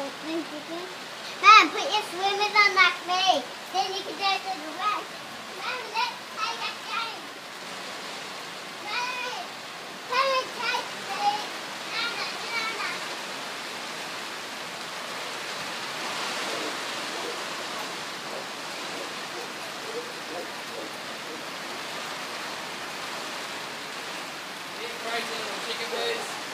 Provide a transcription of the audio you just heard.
Mom, put your swimmers on like me. Then you can go to the west. Mom, let's take a game. Mom, come and take me. Nana, Nana. Crazy little chicken boys.